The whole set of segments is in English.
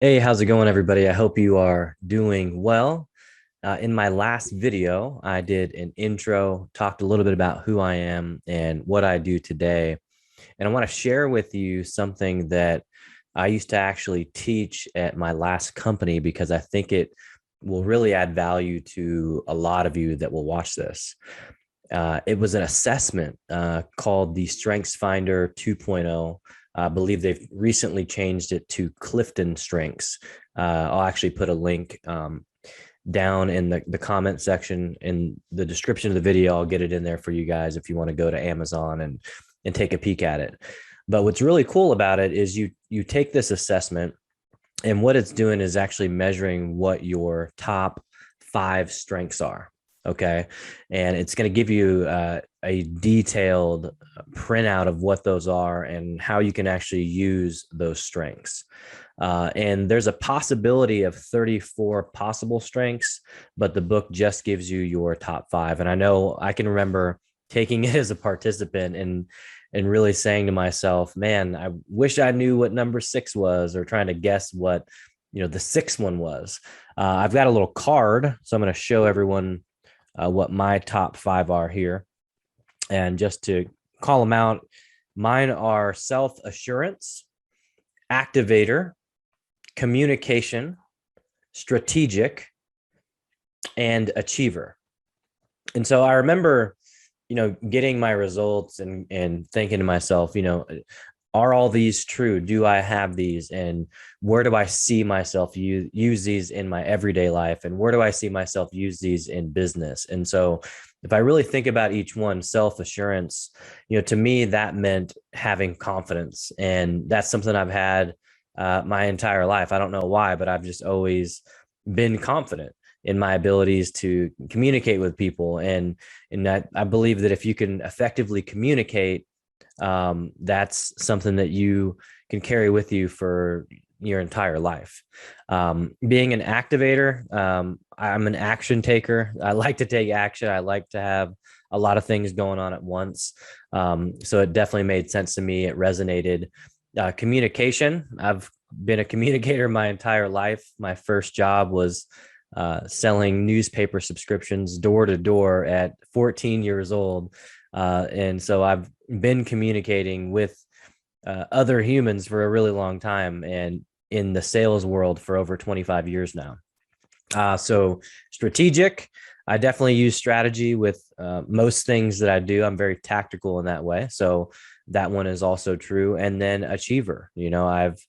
Hey, how's it going, everybody? I hope you are doing well. In my last video, I did an intro, talked a little bit about who I am and what I do today. And I want to share with you something that I used to actually teach at my last company because I think it will really add value to a lot of you that will watch this. It was an assessment called the StrengthsFinder 2.0. I believe they've recently changed it to Clifton Strengths. I'll actually put a link down in the comment section in the description of the video. I'll get it in there for you guys if you want to go to Amazon and take a peek at it. But what's really cool about it is you take this assessment, and what it's doing is actually measuring what your top five strengths are. Okay. And it's going to give you a detailed printout of what those are and how you can actually use those strengths. And there's a possibility of 34 possible strengths, but the book just gives you your top five. And I know I can remember taking it as a participant and really saying to myself, man, I wish I knew what number six was, or trying to guess what, the sixth one was. I've got a little card, so I'm going to show everyone what my top five are here. And just to call them out, mine are self-assurance, activator, communication, strategic, and achiever. And so I remember, getting my results and thinking to myself, are all these true? Do I have these? And where do I see myself use these in my everyday life? And where do I see myself use these in business? And so if I really think about each one, self-assurance, to me, that meant having confidence. And that's something I've had my entire life. I don't know why, but I've just always been confident in my abilities to communicate with people. And I believe that if you can effectively communicate, that's something that you can carry with you for your entire life. Being an activator, I'm an action taker. I like to take action. I like to have a lot of things going on at once. So it definitely made sense to me. It resonated. Communication. I've been a communicator my entire life. My first job was selling newspaper subscriptions door to door at 14 years old. And so I've been communicating with other humans for a really long time, and in the sales world for over 25 years now. So strategic, I definitely use strategy with most things that I do. I'm very tactical in that way. So that one is also true. And then achiever, I've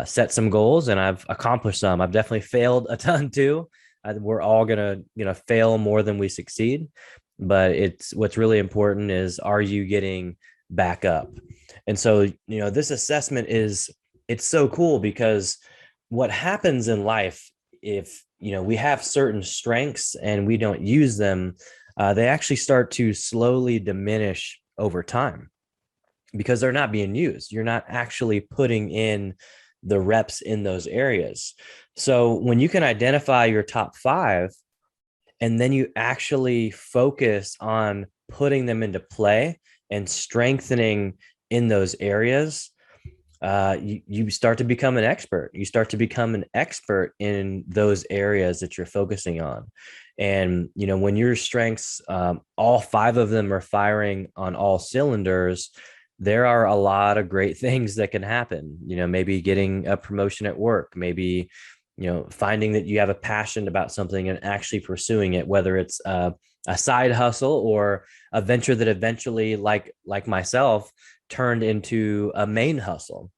set some goals and I've accomplished some. I've definitely failed a ton too. We're all gonna fail more than we succeed, but it's what's really important is, are you getting back up? And so this assessment it's so cool because what happens in life, if we have certain strengths and we don't use them, they actually start to slowly diminish over time because they're not being used. You're not actually putting in the reps in those areas. So when you can identify your top five and then you actually focus on putting them into play and strengthening in those areas, you start to become an expert. You start to become an expert in those areas that you're focusing on. And, when your strengths, all five of them are firing on all cylinders, there are a lot of great things that can happen. Maybe getting a promotion at work, maybe, finding that you have a passion about something and actually pursuing it, whether it's a side hustle or a venture that eventually, like myself, turned into a main hustle.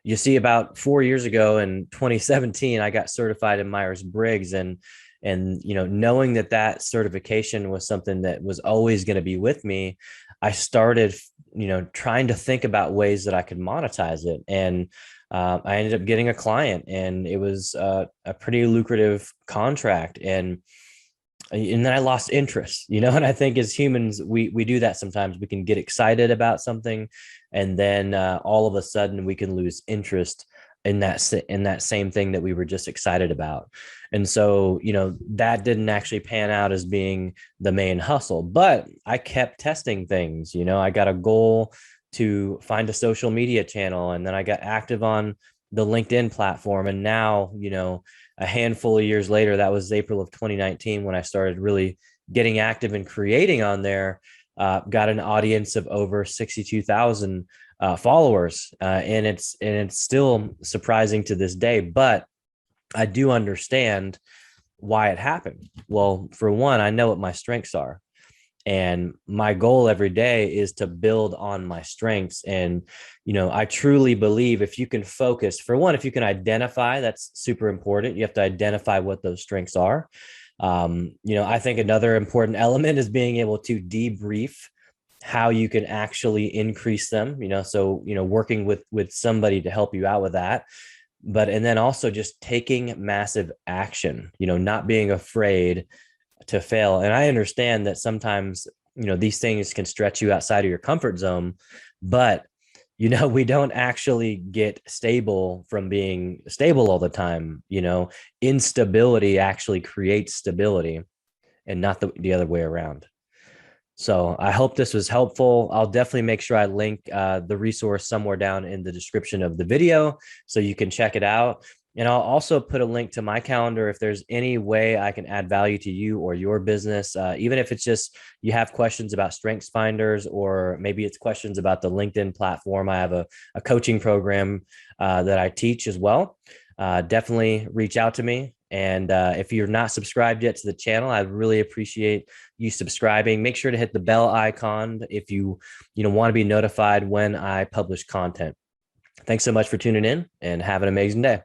You see, about 4 years ago in 2017, I got certified in Myers-Briggs, and knowing that certification was something that was always going to be with me, I started trying to think about ways that I could monetize it. And I ended up getting a client, and it was a pretty lucrative contract. And then I lost interest, and I think as humans, we do that sometimes. We can get excited about something, and then all of a sudden we can lose interest in that same thing that we were just excited about. And so, that didn't actually pan out as being the main hustle, but I kept testing things. I got a goal to find a social media channel, and then I got active on the LinkedIn platform. And now, a handful of years later, that was April of 2019 when I started really getting active and creating on there. Got an audience of over 62,000 followers, and it's still surprising to this day. But I do understand why it happened. Well, for one, I know what my strengths are. And my goal every day is to build on my strengths. And, I truly believe if you can focus, for one, if you can identify, that's super important. You have to identify what those strengths are. I think another important element is being able to debrief how you can actually increase them, so, working with somebody to help you out with that. But, and then also just taking massive action, not being afraid to fail. And I understand that sometimes, these things can stretch you outside of your comfort zone, but, we don't actually get stable from being stable all the time. Instability actually creates stability and not the other way around. So I hope this was helpful. I'll definitely make sure I link the resource somewhere down in the description of the video so you can check it out. And I'll also put a link to my calendar if there's any way I can add value to you or your business, even if it's just you have questions about StrengthsFinders, or maybe it's questions about the LinkedIn platform. I have a coaching program that I teach as well. Definitely reach out to me. And if you're not subscribed yet to the channel, I'd really appreciate you subscribing. Make sure to hit the bell icon if you want to be notified when I publish content. Thanks so much for tuning in, and have an amazing day.